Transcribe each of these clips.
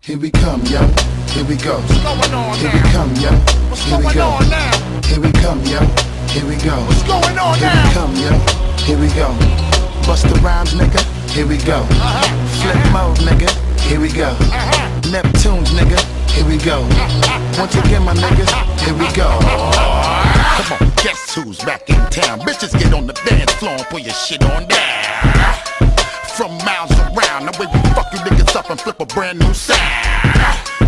Here we come, yo. Here we go. What's going on Here now? we come, yo. What's Here we going go. on now? Here we come, yo. Here we go. What's going on Here now? we come, yo. Here we go. Bust the rhymes, nigga. Here we go. Flip mode, nigga. Here we go. Neptunes, nigga. Here we go. Once again, my niggas. Here we go. Come on, guess who's back in town? Bitches, get on the dance floor and put your shit on down. From miles around, the way we fuck you niggas up and flip a brand new sound.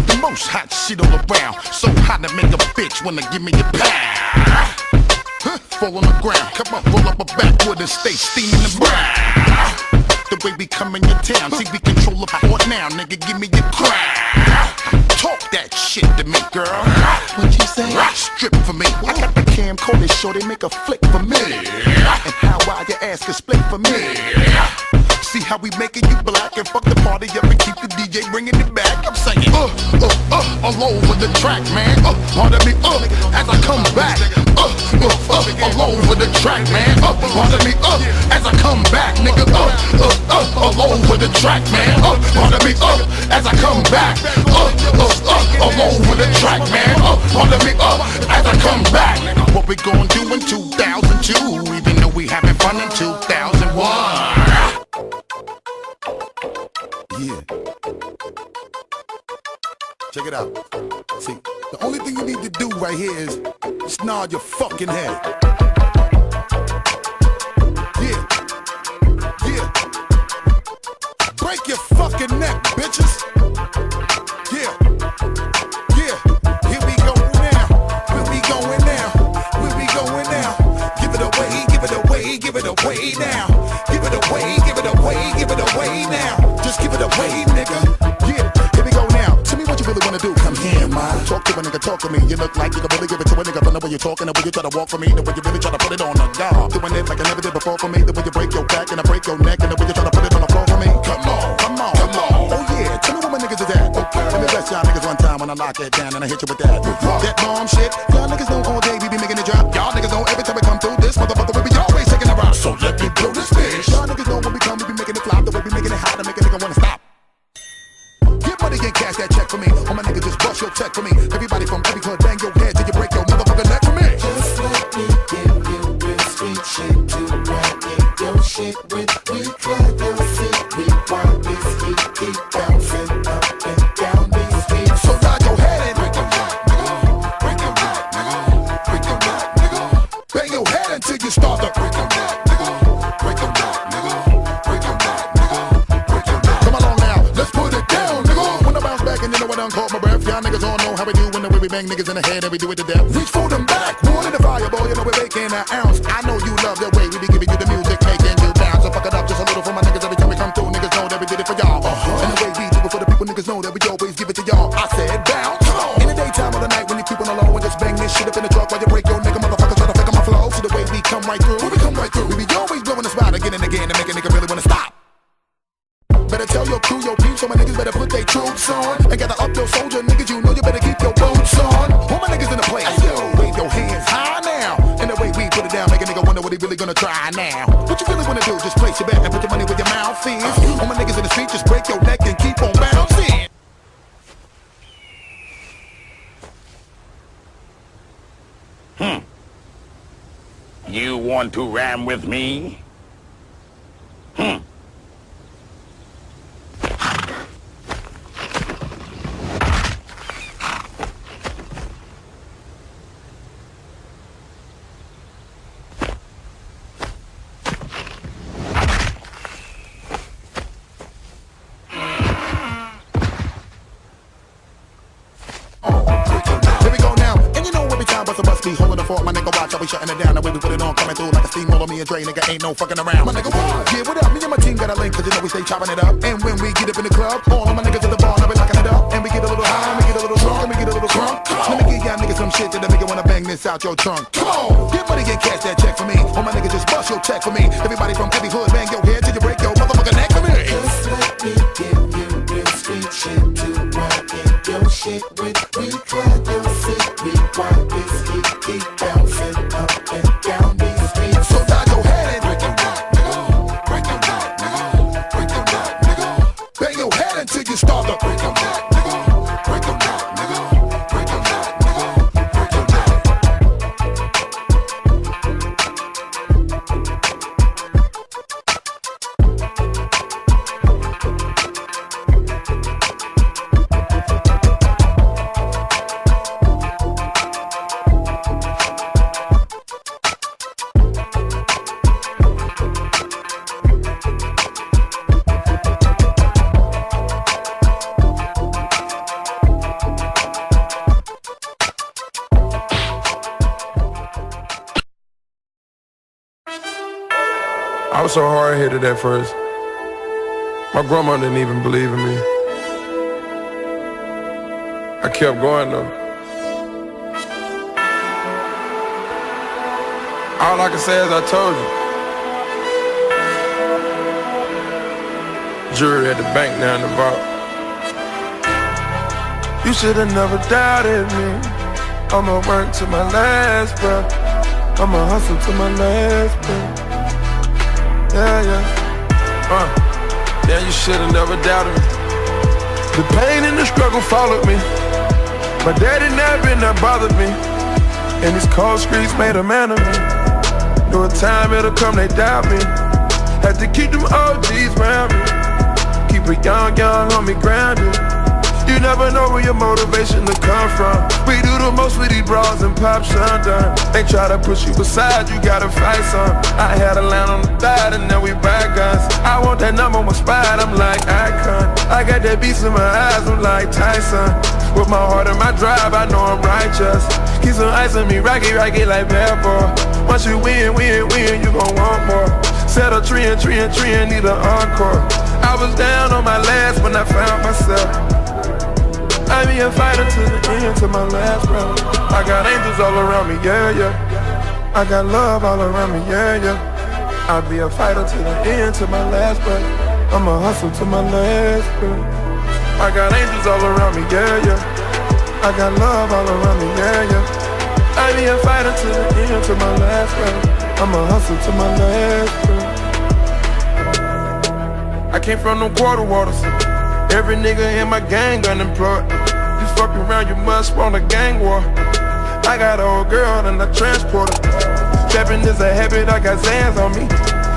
The most hot shit all around, so hot to make a bitch wanna give me a pound. Fall on the ground, come on, roll up a backwood and stay steaming the brown. The way we come in your town, see we control the port now, nigga, give me your crown. Talk that shit to me, girl. What you say? Strip for me. I got the camcorder, show they make a flick for me. And how wide your ass can split for me. See how we making you black and fuck the party up and keep the DJ bringing it back. I'm saying, all over the track, man. Pardon me, as I come back. All over the track, man. Pardon me, as I come back, nigga. All over the track, man. Pardon me, as I come back. All over the track, man. Pardon me, as I come back. What we gon' do in 2002, even though we having fun in 2001. Yeah. Check it out. See, the only thing you need to do right here is just nod your fucking head. Yeah. Yeah. Break your fucking neck, bitches. Yeah. Yeah. Here we go now. Where we going now? Where we going now? Give it away, give it away, give it away now. Give it away, give it away, give it away now. Just give it away, nigga. Yeah, here we go now. Tell me what you really wanna do. Come here, man. Talk to a nigga, talk to me. You look like you can really give it to a nigga. From the way you're talking, the way you try to walk for me, the way you really try to put it on the guard. Doing it like I never did before for me. The way you break your back and I break your neck, and the way you try to put it on the floor for me. Come on, come on, come on. Oh yeah, tell me what my niggas is at. Okay, let me bless y'all niggas one time when I lock it down and I hit you with that. That bomb shit. Y'all niggas know all day we be making it drop. Y'all niggas know every time we come through this motherfucker we be always taking a rock. So let me blow this bitch. Y'all niggas know when we come we be making it flop. The way we making it hot to make a nigga wanna stop. Get money and cash that check for me. All my niggas just bust your check for me. Everybody from every club bang your head till you break your motherfucking neck for me. Just let me give you real street shit to rock it. Your shit with we try your shit. We want this heat keep bouncing up and down these streets. So nod your head and break your rock, nigga. Break your rock, nigga. Break your rock, nigga. Bang your head until you start to break your rock, nigga. Break your rock, nigga. Break your rock, nigga. Break your rock. Come along now, let's put it down, nigga. When I bounce back and you know I done caught my breath. Y'all niggas all know how we do when the way we bang niggas in the head and we do it to death. Reach for them back, one in the fire, boy. You know we're making an ounce. I know you love the way we be giving you the music, making you bounce. So fuck it up just a little for my niggas every time we come through. Niggas know that we did it for y'all. And the way we do it for the people, niggas know that we always give it to y'all. I said bounce. In the daytime or the night when you keep on the low and just bang this shit up in the truck while you break your nigga motherfuckers try to fake on my flow. See the way we come right through. When we come right through, we be always blowing the spot again and again to make a nigga really wanna stop. Better tell your crew, your peeps, so my niggas better put their troops on. And gotta up your soldier, niggas, you know you better keep your boots on. All my niggas in the place, yo, wave your hands high now. And the way we put it down, make a nigga wonder what he really gonna try now. What you really wanna do, just place your bet and put your money where your mouth is. All my niggas in the street, just break your neck and keep on bouncing. You want to ram with me? Be holding the fort, my nigga, watch, I be shutting it down. The way we put it on, coming through like a steamroller, me and Dre, nigga, ain't no fucking around. My nigga, what? Yeah, what up? Me and my team got a link, cause you know we stay chopping it up. And when we get up in the club, all of my niggas at the bar, I be locking it up. And we get a little high, and we get a little drunk, and we get a little crunk. Let me give y'all niggas some shit that'll make you wanna bang this out your trunk. Come on, get money and cash that check for me. All my niggas just bust your check for me. Everybody from every hood, bang your head till you break your motherfucking neck for me. Just let me give you real street shit to rock it. Your shit with we try your shit. We want this heat keep bouncing up and down these streets. So nod your head and break your rock, nigga. Break your rock, nigga. Break your rock, nigga. Bang your head until you start to break your rock, nigga. was so hard-headed at first. My grandma didn't even believe in me. I kept going though. All I can say is I told you. Jury at the bank now in the vault. You should've never doubted me. I'ma work to my last breath. I'ma hustle to my last breath. Yeah, you should've never doubted me. The pain and the struggle followed me. My daddy never that bothered me. And these cold streets made a man of me. Knew a time it'll come, they doubt me. Had to keep them OGs around me. Keep a young homie grounded. You never know where your motivation to come from. We do the most with these bras and pop shundun. They try to push you aside, you gotta fight some. I had a line on the thigh and now we buy guns. I want that number one spot, I'm like Icon. I got that beast in my eyes, I'm like Tyson. With my heart and my drive, I know I'm righteous. Keep some ice on me, rocky like bad boy. Once you win, you gon' want more. Set a tree and need an encore. I was down on my last when I found myself. I be a fighter to the end, to my last breath. I got angels all around me, yeah. I got love all around me, yeah. I be a fighter to the end, to my last breath. I'ma hustle to my last breath. I got angels all around me, yeah. I got love all around me, yeah. I be a fighter to the end, to my last breath. I'ma hustle to my last breath. I came from them quarter waters. Every nigga in my gang unemployed. You fuck around, you must want a gang war. I got an old girl and I transport her. Trapping is a habit, I got Zans on me.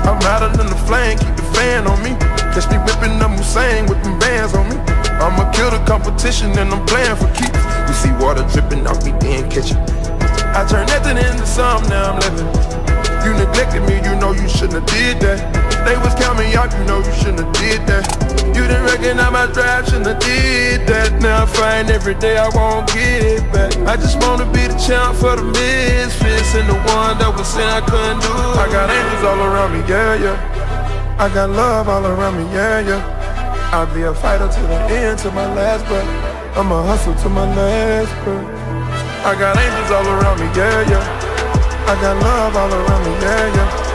I'm hotter than the flame, keep the fan on me. Catch me whipping up Hussein with them bands on me. I'ma kill the competition and I'm playing for keeps. You see water dripping off me, then catch it. I turn nothing into something, now I'm living. You neglected me, you know you shouldn't have did that. They was counting me out, you know you shouldn't have did that. You didn't recognize my drive, shouldn't have did that. Now I find every day I won't get it back. I just wanna be the champ for the misfits and the one that was saying I couldn't do it. I got angels all around me, yeah. I got love all around me, yeah. I'll be a fighter to the end, to my last breath. I'ma hustle to my last breath. I got angels all around me, yeah. I got love all around me, yeah.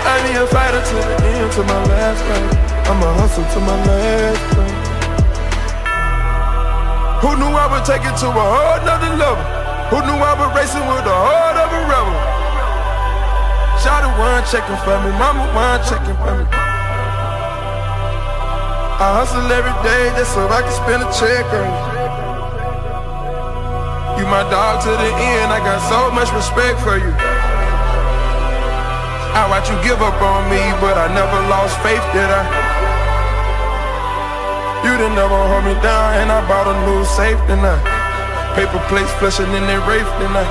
I be a fighter to the end, to my last breath. I'ma hustle to my last breath. Who knew I would take it to a whole nother level? Who knew I would racing with the heart of a rebel? Shawty one checking for me, mama one checking for me. I hustle every day just so I can spend a check on you. You my dog to the end, I got so much respect for you. I watch you give up on me, but I never lost faith, did I? You didn't never hold me down, and I bought a new safe, didn't I? Paper plates flushing in their rafe, didn't I?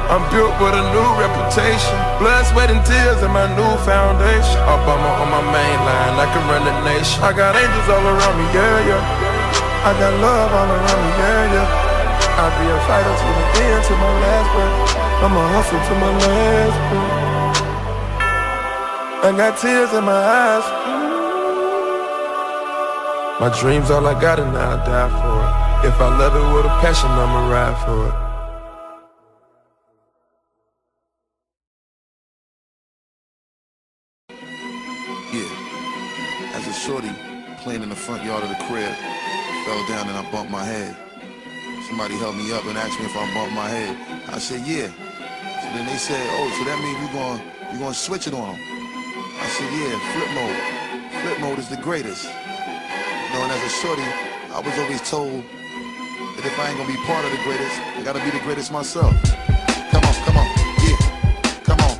I'm built with a new reputation. Blood, sweat, and tears in my new foundation. Obama on my main line, I can run the nation. I got angels all around me, yeah. I got love all around me, yeah. I'll be a fighter to the end, to my last breath. I'ma hustle to my last breath. I got tears in my eyes. My dreams all I got and I'll die for it. If I love it with a passion, I'ma ride for it. Yeah, as a shorty playing in the front yard of the crib, fell down and I bumped my head. Somebody helped me up and asked me if I bumped my head. I said, yeah. So then they said, oh, so that means you gonna switch it on them. I said, yeah, flip mode. Flip mode is the greatest. You know, and as a shorty, I was always told that if I ain't gonna be part of the greatest, I gotta be the greatest myself. Come on, yeah, come on.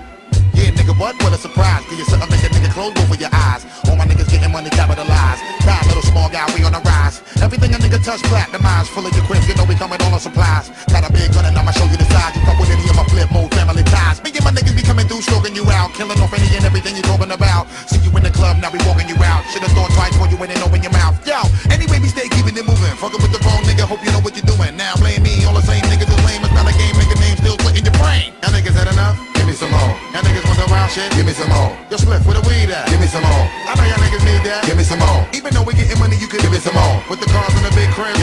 Yeah, nigga, what a surprise. Give you something, make a nigga close over your eyes. All my niggas getting money capitalized. Proud little small guy, we on the rise. Everything a nigga touch, platinumized. Full of your cribs, you know we coming on supplies. Got a big gun and I'ma show you the size. You fuck with any of my flip mode family ties. Me and my niggas be coming through, stroking you out. Killing off any and everything you talking about. See you in the club, now we walking you out. Should've thought twice before you went and open your mouth. Yo, anyway, we stay keeping it moving. Fucking with the wrong nigga, hope you know what you're doing. Now blame me, all the same niggas is lame. It's not a game, nigga name still put in your brain. Y'all niggas had enough? Give me some more. Y'all niggas want the wild shit? Give me some more. Yo, Spliff, where the weed at? Give me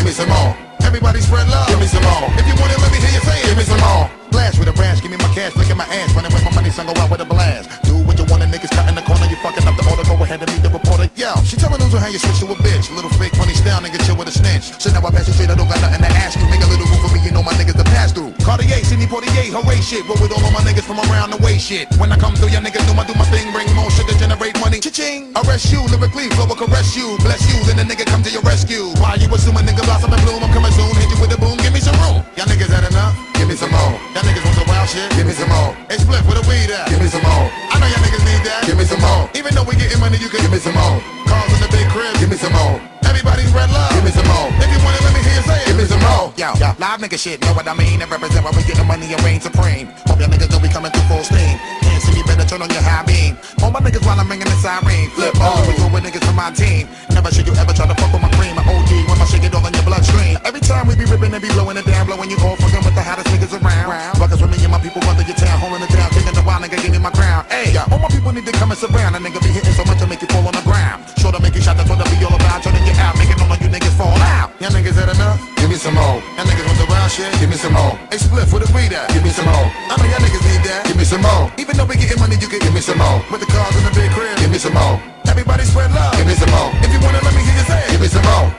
Give me some more. Everybody spread love. Give me some more. If you want it, let me hear you say it. Give me some more. Flash with a rash, give me my cash, look at my ass. Running with my money, son, go out with a blast. Do what you want, niggas cut in the corner. You fucking up the order, go ahead and meet the reporter. Yo, she tell me lose how you switch to a bitch. Little fake funny style, nigga, chill with a snitch. So now I pass you straight, I don't got nothing to ask you. Make a little room for me, you know my niggas to pass through. Cartier, Sidney Portier, hooray shit. Roll with all of my niggas from around the way shit. When I come through, your niggas know I do my thing. Bring more sugar, generate money. Cha-ching. Arrest you, lyrically, flow will caress you. Bless you, then the nigga come to your rescue. Why you assuming nigga blossom and bloom? I'm coming soon, hit you with a boom, give me some room. Y'all niggas had enough? Give me some more. Y'all niggas want some wild shit? Give me some more. Hey, split with a weed at? Give me some more. I know y'all niggas need that. Give me some more. Even though we getting money, you can give me some more. Cars in the big crib, give me some more. Everybody spread love, give me some more. If you want it, let me hear you say it. Give me some more. Yo, live nigga shit, know what I mean? And represent why we getting money and reign supreme. Hope y'all niggas know we coming through full steam. Can't see me, better turn on your high beam. All my niggas while I'm ringing the siren. Flip on, we go with niggas from my team. Never should you ever try to fuck with my cream. My OG, when my shit get all in your bloodstream. Every time we be ripping and be blowing it down, blowing you all fucking with the hottest niggas around. Ruckus with me and my people run through your town, holding it down, taking the wild nigga, give me my crown. Hey, all my people need to come and surround. A nigga be hitting so much to make you fall on the ground. Sure to make you shot, that's what I be all about. Turning you out, making all of you niggas fall out. Y'all niggas had enough? Give me some more. Y'all niggas want the wild shit? Give me some more. Hey, split for the weed at? Give me some more. I know y'all niggas need that. Give me some more. Even though we getting money, you can give me some more. With the cars in the big crib, give me some more. Everybody spread love. Give me some more. If you want it, let me hear you say it. Give me some more.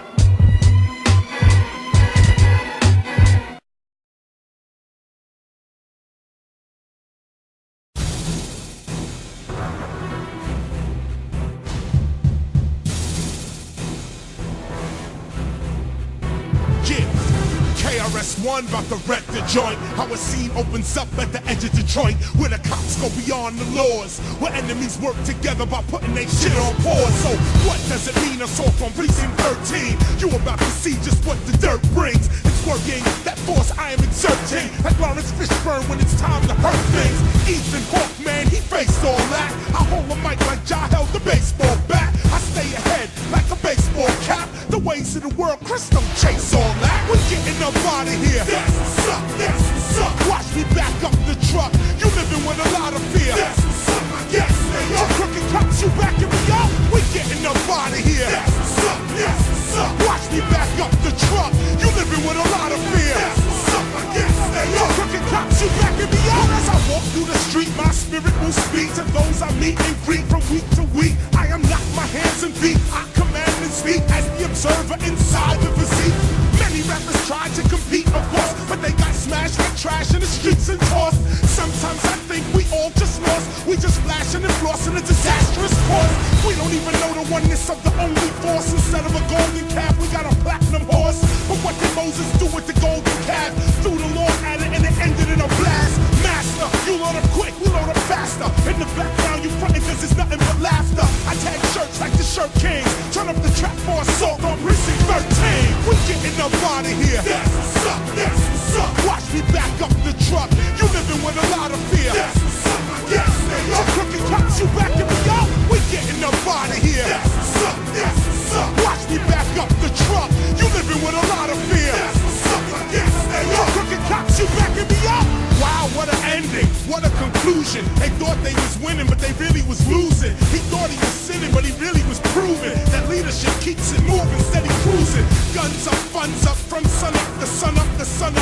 KRS-One about to wreck the joint. How a scene opens up at the edge of Detroit, where the cops go beyond the laws, where enemies work together by putting their shit on pause. So what does it mean? Assault on precinct 13. You about to see just what the dirt brings. It's working, that force I am exerting, like Lawrence Fishburne when it's time to hurt things. Ethan Hawke, man, he faced all that. I hold a mic like Ja held the baseball bat. I stay ahead like a baseball cap. The ways of the world, Chris don't chase all that. We're getting up out of here. That's what's up, that's what's up. Watch me back up the truck. You living with a lot of fear. That's what's up, I guess they are. Crooked cops, you backing me up. We're getting up out of here. That's what's up, that's what's up. Watch me back up the truck. You living with a lot of fear. That's what's up, I guess they are. Crooked cops, you backing me up. As I walk through the street, my spirit will speak to those I meet and greet from week to week. I am not my hands and feet. I command and speak as the observer inside the physique. Many rappers try to compete, of course, but they got smashed like trash in the streets and tossed. Sometimes I think we all just lost. We just flashing and flossing a disastrous course. We don't even know the oneness of the only force. Instead of a golden calf, we got a platinum horse. But what did Moses do with the golden calf? Threw the Lord at it and it ended in a blast. Master, you load up quick, we load up faster. In the background, you frontin' cause it's nothing but laughter. I tag shirts like the Shirt King. Turn up the trap for assault on precinct 13. We getting up out of here. That's what's up, that's what's up. Watch me back up the truck. You living with a lot of fear. That's what's up, I guess they are. Crooked cops, you backing me up. We getting up out of here. That's what's up, that's what's up. Watch me back up the truck. You living with a lot of fear. That's what's up, I guess they are. Crooked cops, you backing me up. Wow, what an ending, what a conclusion. They thought they was winning, but they really was losing. He thought he was sinning, but he really was proving that leadership keeps it moving, steady cruising. Guns up, funds up, from sun up, the sun up, the sun up.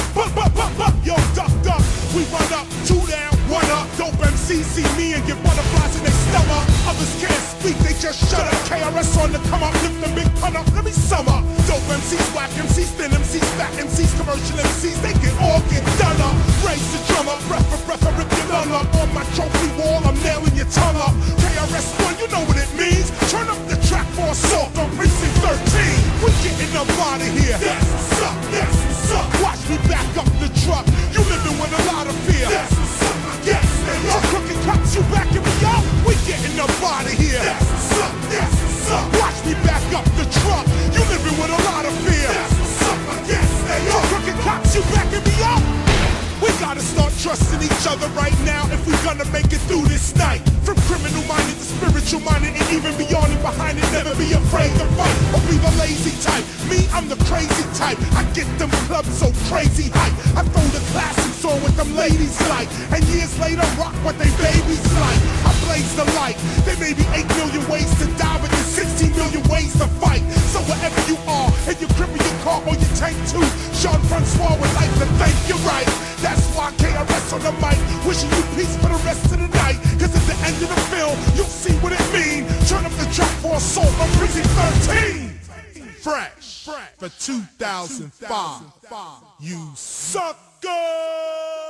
Yo, duck, duck, we run up, 2 down, 1 up. Dope MCs see me and get butterflies in their stomach. Others can't speak, they just shut up. KRS on the come up, lift the big pun up, let me sum up. Dope MCs, whack MCs, thin MCs, fat MCs, commercial MCs, they can all get done up. Raise the drum up, breath for breath, I rip your lung up. On my trophy wall, I'm nailing your tongue up. KRS-One, you know what it means. Turn up the track for assault on precinct 13. We getting up out of here. That's what's up, that's what's up. Watch me back up the truck. You living with a lot of fear. That's what's up, I guess they are. Crooked cops, you backing me up. We getting up out of here. That's what's up, that's what's up. Watch me back up the truck. You living with a lot of fear. That's what's up, I guess they are. Crooked cops, you backing me up. We gotta start trusting each other right now if we're gonna make it through this night. From criminal minded to spiritual minded and even beyond and behind it. Never be afraid to fight or be the lazy type. Me, I'm the crazy type. I get them clubs so crazy hype. I throw the classics on with them ladies like, and years later rock what they babies like. I blaze the light. There may be 8 million ways to die, but there's 16 million ways to fight. So wherever you are, in your crib or your car or your tank too. Sean Francois would like to thank you, right? That's why KRS on the mic, wishing you peace for the rest of the night. Cause at the end of the film, you'll see what it means. Turn up the track for assault on Breezy 13. Fresh for 2005. You sucker!